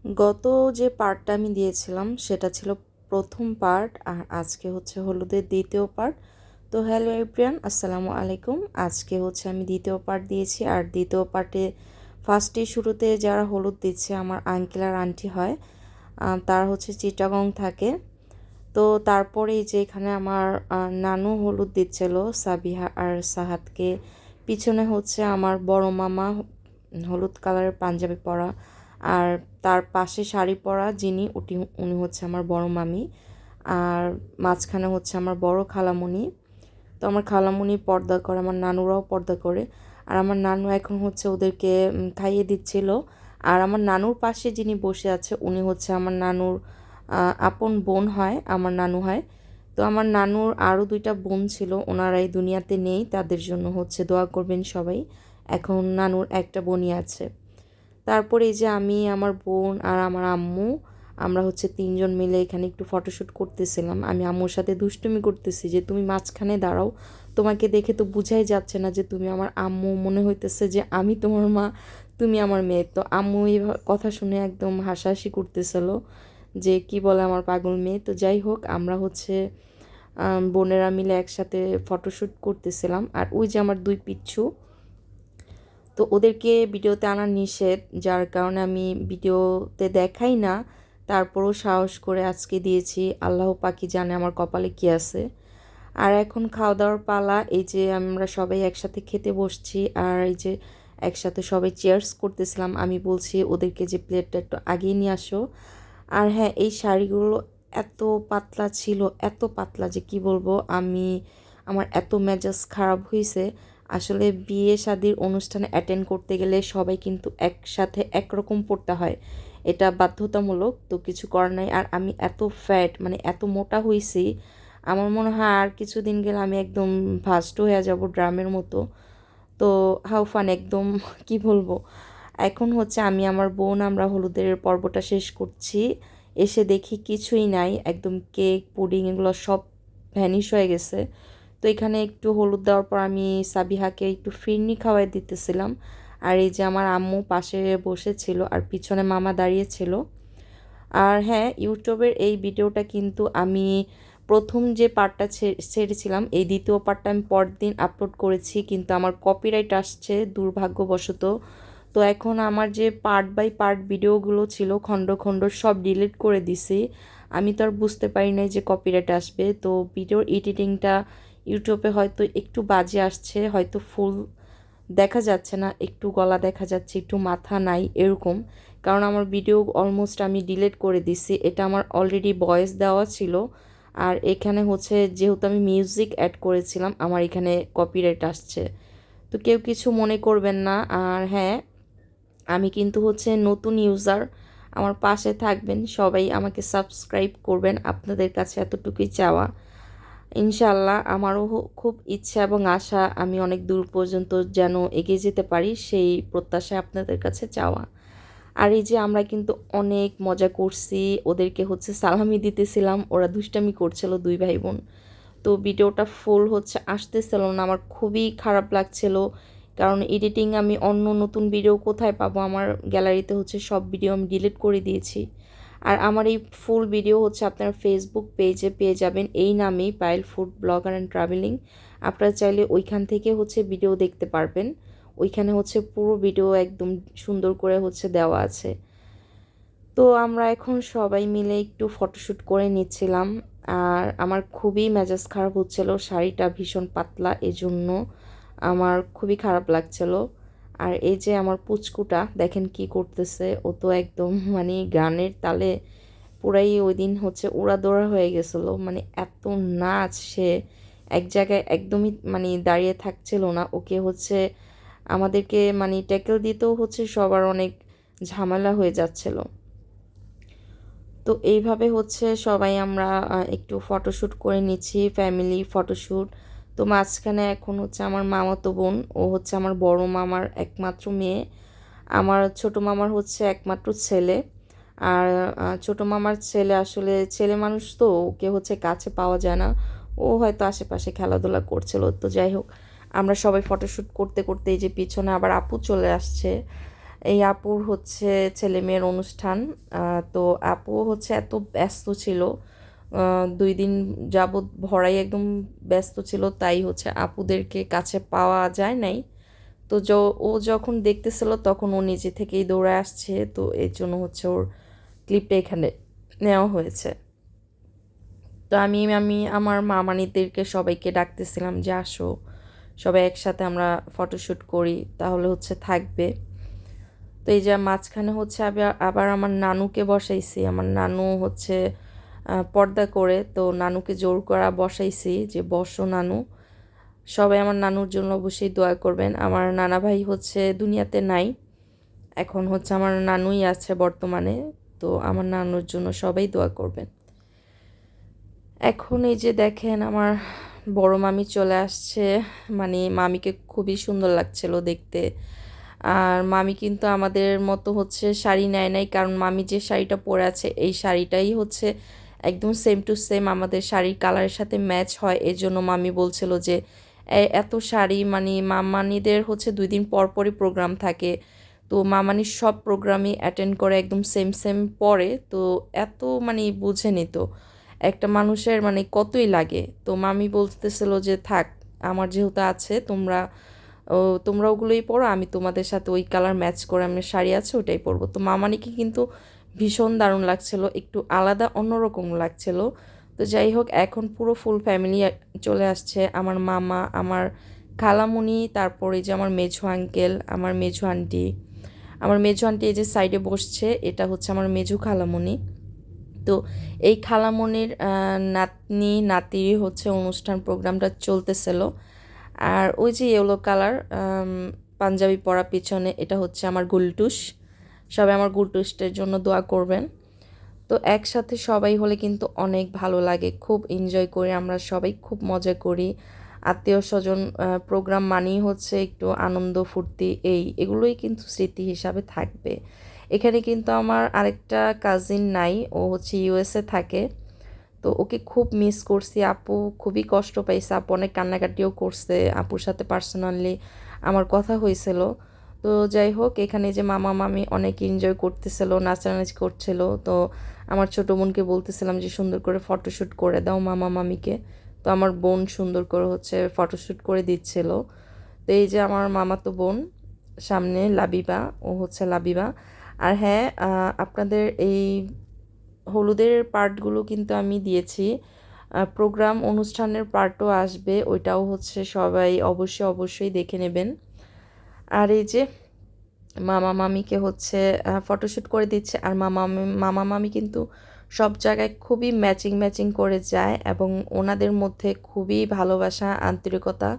গত যে পার্টটা আমি দিয়েছিলাম সেটা ছিল প্রথম পার্ট, আর আজকে হচ্ছে হলুদের দ্বিতীয় পার্ট। তো হ্যালো এভরিওয়ান, আসসালামু আলাইকুম। আজকে হচ্ছে আমি দ্বিতীয় পার্ট দিয়েছি, আর দ্বিতীয় পার্টে ফার্স্টে শুরুতে যারা হলুদ দিচ্ছে আমার আঙ্কেল আর আন্টি হয়। তারা হচ্ছে চিটাগং থাকে। তো তারপরে এই যে এখানে আমার নানু হলুদ দিচ্ছিল সাবিহা আর সাহাদকে। পিছনে হচ্ছে আমার বড় মামা হলুদ কালারের পাঞ্জাবি পরা, আর তার পাশে শাড়ি পরা যিনি উনি হচ্ছে আমার বড় মামি। আর মাঝখানে হচ্ছে আমার বড় খালামণি। তো আমার খালামণি পর্দা করে, আমার নানুরাও পর্দা করে। আর আমার নানু এখন হচ্ছে ওদেরকে খাইয়ে দিচ্ছিল। আর আমার নানুর পাশে যিনি বসে আছে উনি হচ্ছে আমার নানুর আপন বোন হয়, আমার নানু হয়। তো আমার নানুর আরও দুইটা বোন ছিল, ওনারা এই দুনিয়াতে নেই, তাদের জন্য হচ্ছে দোয়া করবেন সবাই। এখন নানুর একটা বোনই আছে। তারপরে এই যে আমি, আমার বোন আর আমার আম্মু, আমরা হচ্ছে তিনজন মিলে এখানে একটু ফটোশ্যুট করতেছিলাম। আমি আম্মুর সাথে দুষ্টুমি করতেছি যে তুমি মাঝখানে দাঁড়াও, তোমাকে দেখে তো বুঝাই যাচ্ছে না যে তুমি আমার আম্মু, মনে হইতেছে যে আমি তোমার মা, তুমি আমার মেয়ে। তো আম্মু এই কথা শুনে একদম হাসাহাসি করতেছিল যে কি বলে আমার পাগল মেয়ে। তো যাই হোক, আমরা হচ্ছে বোনেরা মিলে একসাথে ফটোশ্যুট করতেছিলাম। আর ওই যে আমার দুই পিচ্ছু, তো ওদেরকে ভিডিওতে আনা নিষেধ, যার কারণে আমি ভিডিওতে দেখাই না। তারপরও সাহস করে আজকে দিয়েছি, আল্লাহ পাকি জানে আমার কপালে কী আছে। আর এখন খাওয়া দাওয়ার পালা। এই যে আমরা সবাই একসাথে খেতে বসছি, আর এই যে একসাথে সবাই চেয়ার্স করতেছিলাম। আমি বলছি ওদেরকে যে প্লেটটা একটু আগিয়ে নিয়ে আসো। আর হ্যাঁ, এই শাড়িগুলো এত পাতলা ছিল, এত পাতলা যে কি বলবো আমি, আমার এত মেজাজ খারাপ হয়েছে। আসলে বিয়ে শাদির অনুষ্ঠানে অ্যাটেন্ড করতে গেলে সবাই কিন্তু একসাথে একরকম পড়তে হয়, এটা বাধ্যতামূলক, তো কিছু করার নাই। আর আমি এত ফ্যাট, মানে এত মোটা হয়েছি, আমার মনে হয় আর কিছুদিন গেলে আমি একদম ভাস্ট হয়ে যাব ড্রামের মতো। তো হাউ ফান একদম কি বলবো। এখন হচ্ছে আমি, আমার বোন, আমরা হলুদের পর্বটা শেষ করছি। এসে দেখি কিছুই নাই, একদম কেক পুডিং এগুলো সব ভ্যানিশ হয়ে গেছে। তো এখানে একটু হলুদ দেওয়ার পর আমি সাবিহাকে একটু ফিরনি খাওয়াই দিতেছিলাম। আর এই যে আমার আম্মু পাশে বসেছিল, আর পিছনে মামা দাঁড়িয়েছিল। আর হ্যাঁ, ইউটিউবের এই ভিডিওটা কিন্তু আমি প্রথম যে পার্টটা ছেড়েছিলাম, এই দ্বিতীয় পার্টটা আমি পরদিন আপলোড করেছি, কিন্তু আমার কপিরাইট আসছে দুর্ভাগ্যবশত। তো এখন আমার যে পার্ট বাই পার্ট ভিডিওগুলো ছিল খণ্ড খণ্ড সব ডিলিট করে দিছি। আমি তো আর বুঝতে পারি নাই যে কপিরাইট আসবে। তো ভিডিওর এডিটিংটা ইউটিউবে হয়তো একটু বাজে আসছে, হয়তো ফুল দেখা যাচ্ছে না, একটু গলা দেখা যাচ্ছে, একটু মাথা নাই এরকম। কারণ আমার ভিডিও অলমোস্ট আমি ডিলিট করে দিছি, এটা আমার অলরেডি ভয়েস দেওয়া ছিল। আর এখানে হচ্ছে যেহেতু আমি মিউজিক অ্যাড করেছিলাম, আমার এখানে কপিরাইট আসছে। তো কেউ কিছু মনে করবেন না। আর হ্যাঁ, আমি কিন্তু হচ্ছে নতুন ইউজার, আমার পাশে থাকবেন, সবাই আমাকে সাবস্ক্রাইব করবেন, আপনাদের কাছে এতটুকুই চাওয়া। ইনশাল্লাহ আমারও খুব ইচ্ছা এবং আশা আমি অনেক দূর পর্যন্ত যেন এগিয়ে যেতে পারি, সেই প্রত্যাশায় আপনাদের কাছে চাওয়া। আর এই যে আমরা কিন্তু অনেক মজা করছি, ওদেরকে হচ্ছে সালামি দিতেছিলাম, ওরা দুষ্টামি করছিল দুই ভাই বোন। তো ভিডিওটা ফুল হচ্ছে আসতেছিল না, আমার খুবই খারাপ লাগছিল। কারণ এডিটিং আমি অন্য নতুন ভিডিও কোথায় পাবো, আমার গ্যালারিতে হচ্ছে সব ভিডিও আমি ডিলিট করে দিয়েছি। আর আমার এই ফুল ভিডিও হচ্ছে আপনারা ফেসবুক পেজে পেয়ে যাবেন এই নামেই, Payel food blogger and travelling. আপনারা চাইলে ওইখান থেকে হচ্ছে ভিডিও দেখতে পারবেন। ওইখানে হচ্ছে পুরো ভিডিও একদম সুন্দর করে হচ্ছে দেওয়া আছে। তো আমরা এখন সবাই মিলে একটু ফটোশ্যুট করে নিচ্ছিলাম। আর আমার খুবই মেজাজ খারাপ হচ্ছিল, শাড়িটা ভীষণ পাতলা, এজন্য আমার খুবই খারাপ লাগছিল। আর এই যে আমার পুচকুটা দেখেন কি করতেছে, ও তো একদম মানে গানের তালে পুরাই ওই দিন হচ্ছে উড়াদৌড়া হয়ে গেছিলো, মানে এত নাচ সে এক জায়গায় একদমই মানে দাঁড়িয়ে থাকছিল না। ওকে হচ্ছে আমাদেরকে মানে ট্যাকেল দিতেও হচ্ছে সবার অনেক ঝামেলা হয়ে যাচ্ছিল। তো এইভাবে হচ্ছে সবাই আমরা একটু ফটোশ্যুট করে নিচ্ছি, ফ্যামিলি ফটোশ্যুট। তো মাঝখানে এখন হচ্ছে আমার মামাতো বোন, ও হচ্ছে আমার বড় মামার একমাত্র মেয়ে। আমার ছোট মামার হচ্ছে একমাত্র ছেলে। আর ছোট মামার ছেলে আসলে ছেলে মানুষ, তো ওকে হচ্ছে কাছে পাওয়া যায় না, ও হয়তো আশেপাশে খেলাধুলা করছিল। তো যাই হোক, আমরা সবাই ফটোশ্যুট করতে করতে এই যে পিছনে আবার আপু চলে আসছে। এই আপুর হচ্ছে ছেলে মেয়ের অনুষ্ঠান। তো আপু হচ্ছে এত ব্যস্ত ছিল, 2 দিন যাবৎ ভরাই একদম ব্যস্ত ছিল, তাই হচ্ছে আপুদেরকে কাছে পাওয়া যায় নাই। তো ও যখন দেখতেছিল তখন ও নিজে থেকেই দৌড়ে আসছে, তো এর জন্য হচ্ছে ওর ক্লিপটা এখানে নেওয়া হয়েছে। তো আমি আমি আমার মামানিদেরকে সবাইকে ডাকতেছিলাম যে আসো সবাই একসাথে আমরা ফটোশ্যুট করি, তাহলে হচ্ছে থাকবে। তো এই যে মাঝখানে হচ্ছে আবার আবার আমার নানুকে বসাইছি, আমার নানু হচ্ছে পর্দা করে, তো নানুকে জোর করা বসাইছি যে বসো নানু। সবাই আমার নানুর জন্য অবশ্যই দোয়া করবেন। আমার নানা ভাই হচ্ছে দুনিয়াতে নাই, এখন হচ্ছে আমার নানুই আছে বর্তমানে। তো আমার নানুর জন্য সবাই দোয়া করবেন। এখন এই যে দেখেন আমার বড় মামি চলে আসছে, মানে মামিকে খুবই সুন্দর লাগছিল দেখতে। আর মামি কিন্তু আমাদের মতো হচ্ছে শাড়ি নেয় নাই, কারণ মামি যে শাড়িটা পরে আছে এই শাড়িটাই হচ্ছে একদম সেম টু সেম আমাদের শাড়ির কালারের সাথে ম্যাচ হয়। এর জন্য মামি বলছিল যে এত শাড়ি, মানে মামানিদের হচ্ছে 2 দিন পর পরই প্রোগ্রাম থাকে, তো মামানির সব প্রোগ্রামই অ্যাটেন্ড করে একদম সেম সেম পরে, তো এত মানে বুঝেনি তো একটা মানুষের মানে কতই লাগে। তো মামি বলতেছিল যে থাক, আমার যেহেতু আছে তোমরা ওগুলোই পরো, আমি তোমাদের সাথে ওই কালার ম্যাচ করে আমি শাড়ি আছে ওটাই পরবো। তো মামানিকে কিন্তু ভীষণ দারুণ লাগছিল, একটু আলাদা অন্যরকম লাগছিল। তো যাই হোক, এখন পুরো ফুল ফ্যামিলি চলে আসছে, আমার মামা, আমার খালামুনি, তারপরে যে আমার মেঝো আঙ্কেল, আমার মেঝো আন্টি। আমার মেঝো আন্টি এই যে সাইডে বসছে, এটা হচ্ছে আমার মেঝো খালামুনি। তো এই খালামণির নাতনি নাতির হচ্ছে অনুষ্ঠান প্রোগ্রামটা চলতেছিল। আর ওই যে ইয়েলো কালার পাঞ্জাবি পরা পিছনে, এটা হচ্ছে আমার গুলটুস। সবাই আমার গুলটুসটার জন্য দোয়া করবেন। তো একসাথে সবাই হলে কিন্তু অনেক ভালো লাগে, খুব এনজয় করি আমরা সবাই, খুব মজা করি। আত্মীয় স্বজন প্রোগ্রাম মানেই হচ্ছে একটু আনন্দ ফুর্তি, এগুলোই কিন্তু স্মৃতি হিসাবে থাকবে। এখানে কিন্তু আমার আরেকটা কাজিন নাই, ও হচ্ছে ইউএসএ থাকে। তো ওকে খুব মিস করছি, আপু খুবই কষ্ট পাইছে, আপু অনেক কান্নাকাটিও করছে, আপুর সাথে পার্সোনালি আমার কথা হয়েছিল। তো যাই হোক, এখানে যে মামা মামি অনেক এনজয় করতেছিল, নাচানাচি করছিল। তো আমার ছোটো বোনকে বলতেছিলাম যে সুন্দর করে ফটোশ্যুট করে দাও মামা মামিকে। তো আমার বোন সুন্দর করে হচ্ছে ফটোশ্যুট করে দিচ্ছিল। তো এই যে আমার মামাতো বোন সামনে লাবিবা, ও হচ্ছে লাবিবা। আর হ্যাঁ, আপনাদের এই হলুদের পার্টগুলো কিন্তু আমি দিয়েছি, প্রোগ্রাম অনুষ্ঠানের পার্টও আসবে, ওইটাও হচ্ছে সবাই অবশ্যই অবশ্যই দেখে নেবেন। আর এই যে মামা মামিকে হচ্ছে ফটোশ্যুট করে দিচ্ছে, আর মামা মামি কিন্তু সব জায়গায় খুবই ম্যাচিং ম্যাচিং করে যায়, এবং ওনাদের মধ্যে খুবই ভালোবাসা আন্তরিকতা।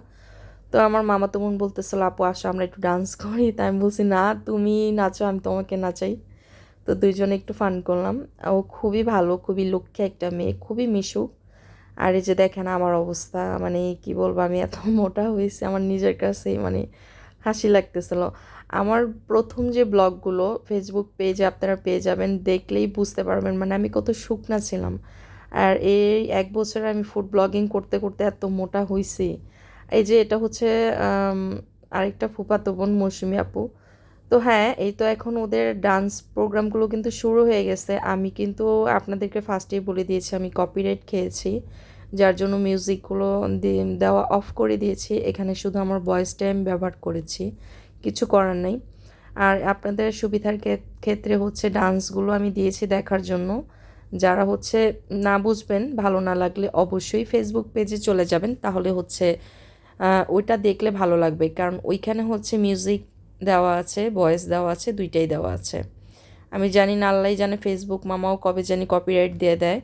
তো আমার মামাতো বোন বলতেছিল আপু আসো আমরা একটু ডান্স করি, তাই আমি বলছি না তুমি নাচো, আমি তোমাকে নাচাই। তো দুইজনে একটু ফান করলাম। ও খুবই ভালো, খুবই লক্ষ্মী একটা মেয়ে, খুবই মিশুক। আর এই যে দেখেন আমার অবস্থা, মানে কি বলবো, আমি এত মোটা হয়েছি আমার নিজের কাছেই মানে হাসি লাগতেছিল। আমার প্রথম যে ব্লগগুলো ফেসবুক পেজে আপনারা পেয়ে যাবেন, দেখলেই বুঝতে পারবেন মানে আমি কত শুকনা ছিলাম। আর এই 1 বছরে আমি ফুড ব্লগিং করতে করতে এত মোটা হয়েছি। এই যে এটা হচ্ছে আরেকটা ফুফাতো বোন মৌসুমি আপু। তো হ্যাঁ, এই তো এখন ওদের ডান্স প্রোগ্রামগুলো কিন্তু শুরু হয়ে গেছে। আমি কিন্তু আপনাদেরকে ফার্স্টেই বলে দিয়েছি আমি কপিরাইট খেয়েছি, যার জন্য মিউজিকগুলো দেওয়া অফ করে দিয়েছি। এখানে শুধু আমার ভয়েস টাইম ব্যবহার করেছি, কিছু করার নেই। আর আপনাদের সুবিধার ক্ষেত্রে হচ্ছে ডান্সগুলো আমি দিয়েছি দেখার জন্য। যারা হচ্ছে না বুঝবেন, ভালো না লাগলে অবশ্যই ফেসবুক পেজে চলে যাবেন, তাহলে হচ্ছে ওইটা দেখলে ভালো লাগবে, কারণ ওইখানে হচ্ছে মিউজিক দেওয়া আছে, ভয়েস দেওয়া আছে, দুইটাই দেওয়া আছে। আমি জানি না, আল্লাহই জানে ফেসবুক মামাও কবে জানি কপিরাইট দিয়ে দেয়।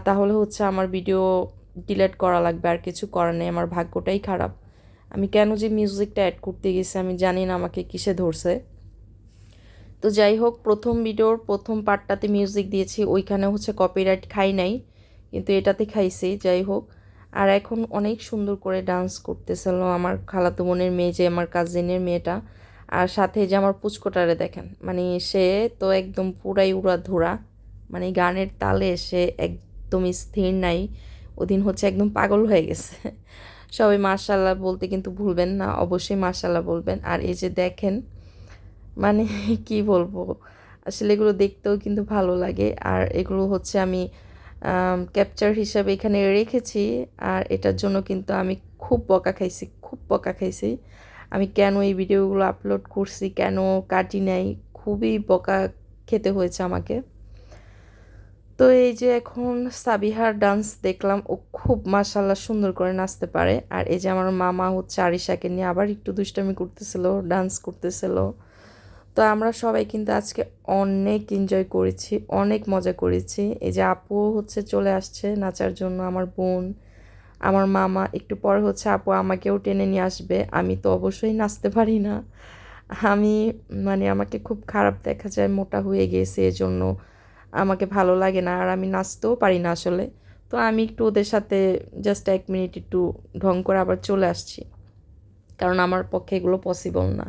তাহলে হচ্ছে আমার ভিডিও ডিলিট করা লাগবে, আর কিছু করার নেই, আমার ভাগ্যটাই খারাপ। আমি কেন যে মিউজিকটা অ্যাড করতে গেছি আমি জানি না আমাকে কিসে ধরছে। তো যাই হোক, প্রথম ভিডিওর প্রথম পার্টটাতে মিউজিক দিয়েছি, ওইখানে হচ্ছে কপিরাইট খাই নাই, কিন্তু এটাতে খাইছি। যাই হোক, আর এখন অনেক সুন্দর করে ডান্স করতেছিল আমার খালাতো বোনের মেয়ে, যে আমার কাজিনের মেয়েটা। আর সাথে যে আমার পুচকোটারে দেখেন, মানে সে তো একদম পুরাই উড়াধুরা, মানে গানের তালে সে একদম স্থির নাই। ওদিন হচ্ছে একদম পাগল হয়ে গেছে। সবাই মার্শাল্লাহ বলতে কিন্তু ভুলবেন না, অবশ্যই মার্শাল্লাহ বলবেন। আর এই যে দেখেন মানে কি বলবো, আসলে এগুলো দেখতেও কিন্তু ভালো লাগে। আর এগুলো হচ্ছে আমি ক্যাপচার হিসাবে এখানে রেখেছি। আর এটার জন্য কিন্তু আমি খুব বকা খাইছি, খুব বকা খাইছি। আমি কেন এই ভিডিওগুলো আপলোড করছি, কেন কাটি নাই, খুবই বকা খেতে হয়েছে আমাকে। তো এই যে এখন সাবিহার ডান্স দেখলাম, ও খুব মাশাল্লাহ সুন্দর করে নাচতে পারে। আর এই যে আমার মামা হচ্ছে আরিশাকে নিয়ে আবার একটু দুষ্টামি করতেছিল, ডান্স করতেছিল। তো আমরা সবাই কিন্তু আজকে অনেক এনজয় করেছি, অনেক মজা করেছি। এই যে আপু হচ্ছে চলে আসছে নাচার জন্য, আমার বোন, আমার মামা, একটু পরে হচ্ছে আপু আমাকেও টেনে নিয়ে আসবে। আমি তো অবশ্যই নাচতে পারি না। আমি মানে আমাকে খুব খারাপ দেখা যায়, মোটা হয়ে গেছে, এজন্য আমাকে ভালো লাগে না, আর আমি নাচতেও পারি না আসলে। তো আমি একটু ওদের সাথে জাস্ট 1 মিনিট একটু ঢং করে আবার চলে আসছি, কারণ আমার পক্ষে এগুলো পসিবল না।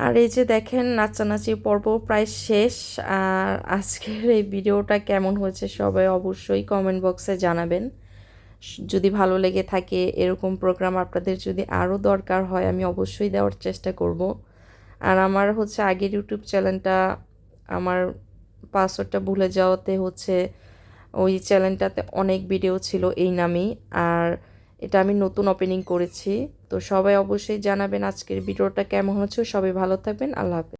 আর এই যে দেখেন নাচানাচি পর্ব প্রায় শেষ। আর আজকের এই ভিডিওটা কেমন হয়েছে সবাই অবশ্যই কমেন্ট বক্সে জানাবেন। যদি ভালো লেগে থাকে, এরকম প্রোগ্রাম আপনাদের যদি আরও দরকার হয়, আমি অবশ্যই দেওয়ার চেষ্টা করব। আর আমার হচ্ছে আগের ইউটিউব চ্যানেলটা, আমার পাসওয়ার্ডটা ভুলে যাওয়াতে হচ্ছে ওই চ্যানেলটাতে অনেক ভিডিও ছিল এই নামেই। আর এটা আমি নতুন ওপেনিং করেছি। তো সবাই অবশ্যই জানাবেন আজকের ভিডিওটা কেমন হচ্ছে। সবাই ভালো থাকবেন। আল্লাহ হাফেজ।